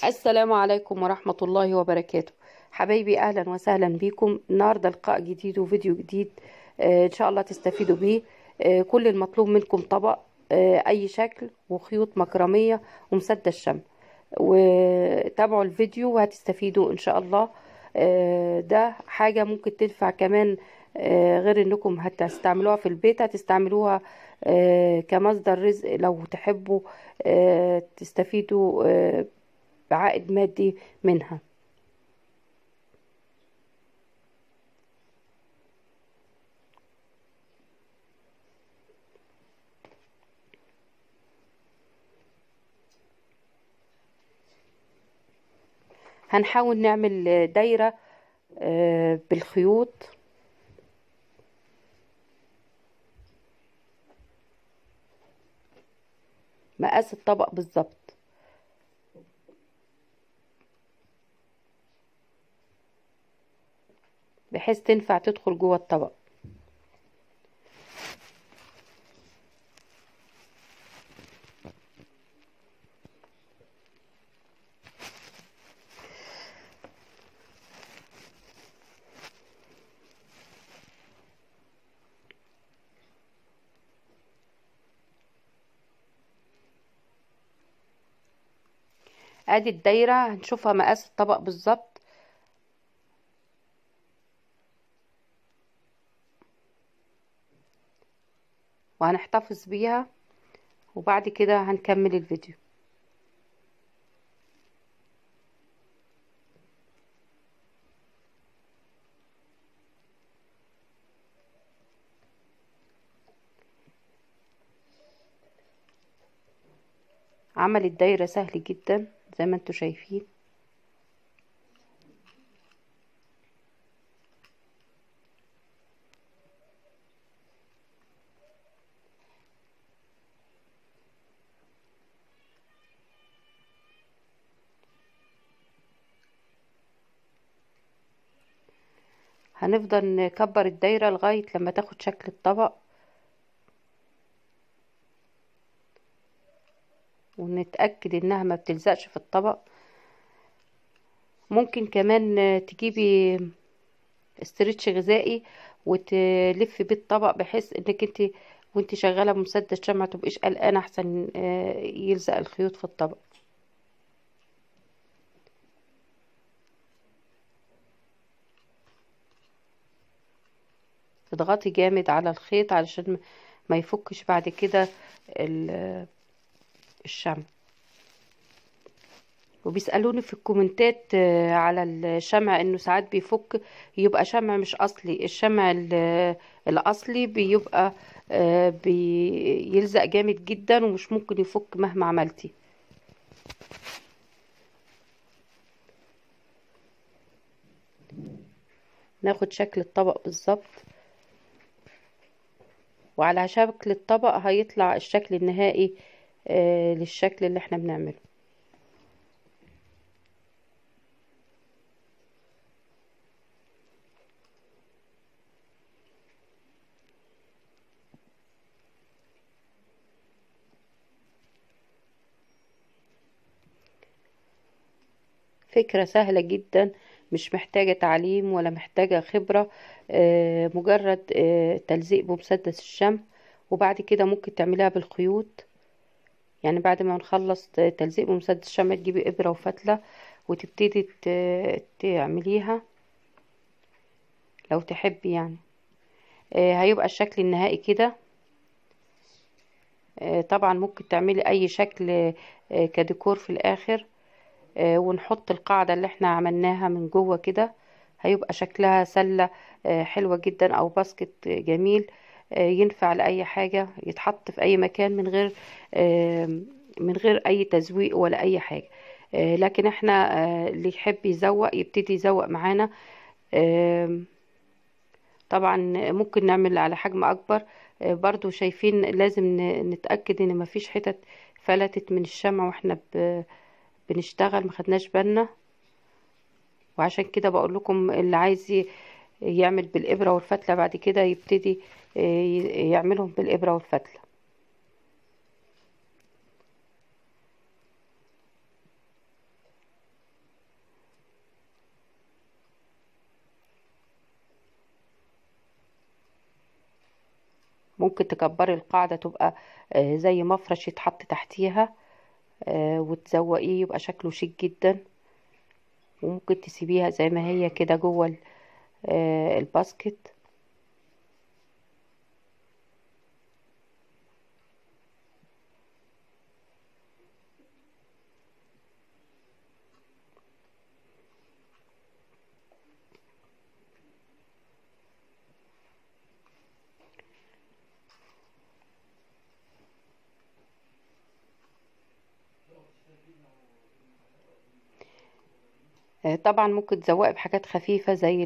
السلام عليكم ورحمة الله وبركاته. حبايبي أهلا وسهلا بكم النهاردة لقاء جديد وفيديو جديد. إن شاء الله تستفيدوا بيه. كل المطلوب منكم طبق أي شكل وخيوط مكرمية ومسدس شمع، وتابعوا الفيديو وهتستفيدوا إن شاء الله. ده حاجة ممكن تنفع كمان. غير انكم هتستعملوها في البيت، هتستعملوها كمصدر رزق لو تحبوا تستفيدوا بعائد مادي منها. هنحاول نعمل دايرة بالخيوط. مقاس الطبق بالظبط، بحيث تنفع تدخل جوه الطبق. ادي الدايرة هنشوفها مقاس الطبق بالظبط. وهنحتفظ بيها وبعد كده هنكمل الفيديو. عمل الدايرة سهل جدا زي ما انتوا شايفين. هنفضل نكبر الدايرة لغاية لما تاخد شكل الطبق، ونتأكد انها ما بتلزقش في الطبق. ممكن كمان تجيبي استرتش غذائي وتلف بيه الطبق، بحيث انك انت وانت شغاله بمسدس شمع تبقيش قلقانه احسن يلزق الخيوط في الطبق. اضغطي جامد على الخيط علشان ما يفكش بعد كده الشمع. وبيسألوني في الكومنتات على الشمع انه ساعات بيفك، يبقى شمع مش اصلي. الشمع الاصلي بيبقى بيلزق جامد جدا ومش ممكن يفك مهما عملتي. ناخد شكل الطبق بالظبط، وعلى شكل الطبق هيطلع الشكل النهائي للشكل اللي احنا بنعمله. فكرة سهلة جدا، مش محتاجة تعليم ولا محتاجة خبرة. مجرد تلزيق بمسدس الشمع، وبعد كده ممكن تعمليها بالخيوط. يعني بعد ما نخلص تلزيق بمسدس الشمع تجيبي إبرة وفتلة وتبتدي تعمليها لو تحبي يعني. هيبقى الشكل النهائي كده. طبعا ممكن تعملي أي شكل كديكور في الآخر. ونحط القاعدة اللي احنا عملناها من جوه كده، هيبقى شكلها سلة حلوة جدا، او باسكت جميل ينفع لأي حاجة، يتحط في اي مكان من غير اي تزويق ولا اي حاجة. لكن احنا اللي يحب يزوق يبتدي يزوق معانا. آم، طبعا ممكن نعمل على حجم اكبر. برضو شايفين لازم نتأكد ان مفيش حتت فلتت من الشمع واحنا بنشتغل، ما خدناش بالنا. وعشان كده بقول لكم اللي عايز يعمل بالإبرة والفتلة بعد كده يبتدي يعملهم بالإبرة والفتلة. ممكن تكبري القاعدة تبقى زي مفرش يتحط تحتيها، وتزوقيه يبقى شكله شيك جدا. وممكن تسيبيها زي ما هي كده جوه الباسكت. طبعا ممكن تزوقي بحاجات خفيفة زي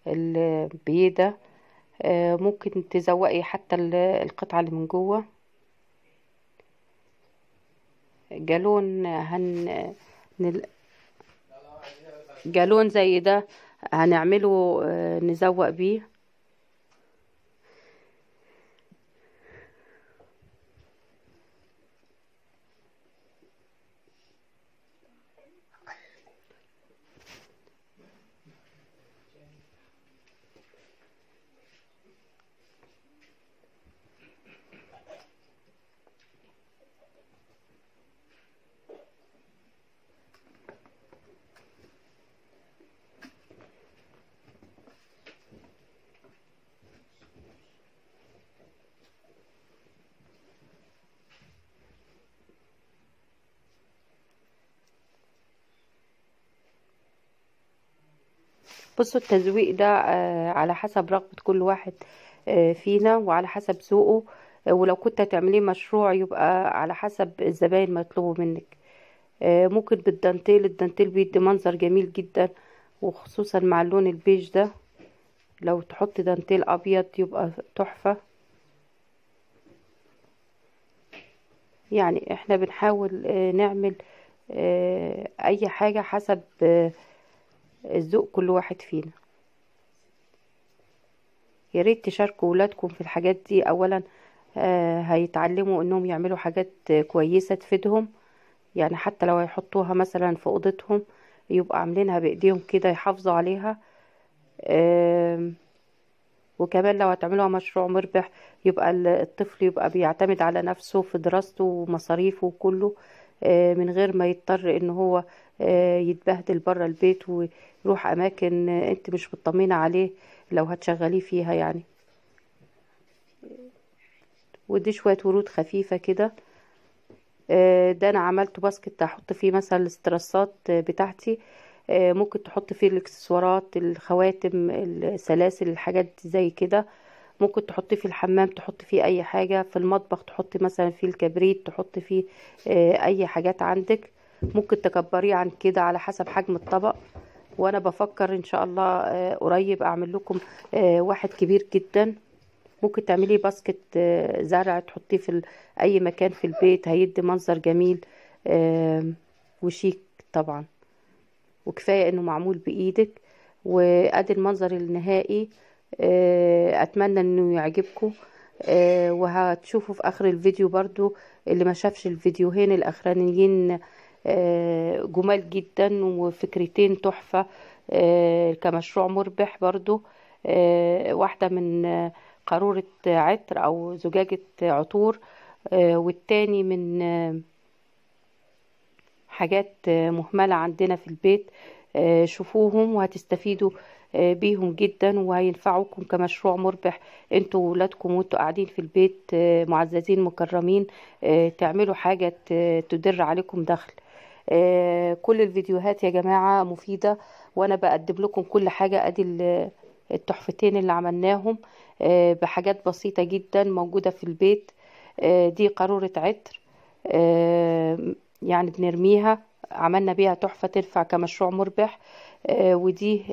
البيضة. ممكن تزوقي حتى القطعة اللي من جوه. جالون نل- جالون زي ده هنعمله، نزوق بيه. بصوا التزويق ده على حسب رغبة كل واحد فينا، وعلى حسب ذوقه. ولو كنت هتعمليه مشروع يبقى على حسب الزباين ما يطلبوا منك. ممكن بالدانتيل، الدانتيل بيدي منظر جميل جدا، وخصوصا مع اللون البيج ده. لو تحط دانتيل ابيض يبقى تحفة. يعني احنا بنحاول نعمل اي حاجة حسب الذوق كل واحد فينا. يا ريت تشاركوا ولادكم في الحاجات دي. اولا هيتعلموا انهم يعملوا حاجات كويسة تفيدهم. يعني حتى لو هيحطوها مثلا في اوضتهم يبقى عاملينها بايديهم كده يحافظوا عليها. آم، وكمان لو هتعملوها مشروع مربح يبقى الطفل يبقى بيعتمد على نفسه في دراسته ومصاريفه وكله، من غير ما يضطر ان هو يتبهدل بره البيت ويروح اماكن انت مش مطمنة عليه لو هتشغليه فيها يعني. ودي شوية ورود خفيفة كده. ده انا عملت باسكت احط فيه مثلا الاسترسات بتاعتي. ممكن تحط فيه الاكسسوارات، الخواتم، السلاسل، الحاجات دي زي كده. ممكن تحطي في الحمام، تحطي فيه اي حاجة. في المطبخ تحطي مثلا فيه الكبريت، تحطي فيه اي حاجات عندك. ممكن تكبريه عن كده على حسب حجم الطبق. وانا بفكر ان شاء الله قريب اعمل لكم واحد كبير جدا. ممكن تعملي باسكت زرع تحطيه في اي مكان في البيت، هيدي منظر جميل وشيك طبعا. وكفاية انه معمول بايدك. وادي المنظر النهائي. اتمنى انه يعجبكم. وهتشوفوا في اخر الفيديو برضو اللي ما شافش الفيديوهين الاخرانيين جمال جدا وفكرتين تحفة كمشروع مربح برضو. واحدة من قارورة عطر او زجاجة عطور، والتاني من حاجات مهملة عندنا في البيت. شوفوهم وهتستفيدوا بيهم جدا، وهينفعوكم كمشروع مربح انتوا وولادكم وانتوا قاعدين في البيت معززين مكرمين. تعملوا حاجة تدر عليكم دخل. كل الفيديوهات يا جماعة مفيدة، وانا بقدم لكم كل حاجة. ادي التحفتين اللي عملناهم بحاجات بسيطة جدا موجودة في البيت. دي قارورة عطر، يعني بنرميها، عملنا بيها تحفة تنفع كمشروع مربح. ودي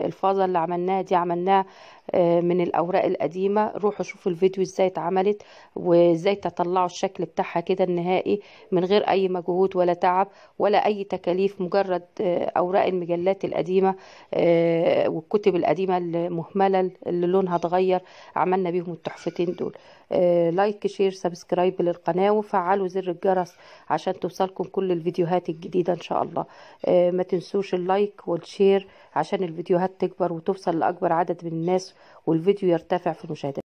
الفازة اللي عملناها دي عملناها من الأوراق القديمة. روحوا شوفوا الفيديو ازاي اتعملت وازاي تطلعوا الشكل بتاعها كده النهائي من غير أي مجهود ولا تعب ولا أي تكاليف. مجرد أوراق المجلات القديمة والكتب القديمة المهملة اللي لونها اتغير، عملنا بيهم التحفتين دول. لايك، شير، سبسكرايب للقناة، وفعلوا زر الجرس عشان توصلكم كل الفيديوهات الجديدة ان شاء الله. ما تنسوش اللايك والشير عشان الفيديوهات تكبر وتوصل لأكبر عدد من الناس والفيديو يرتفع في المشاهدات.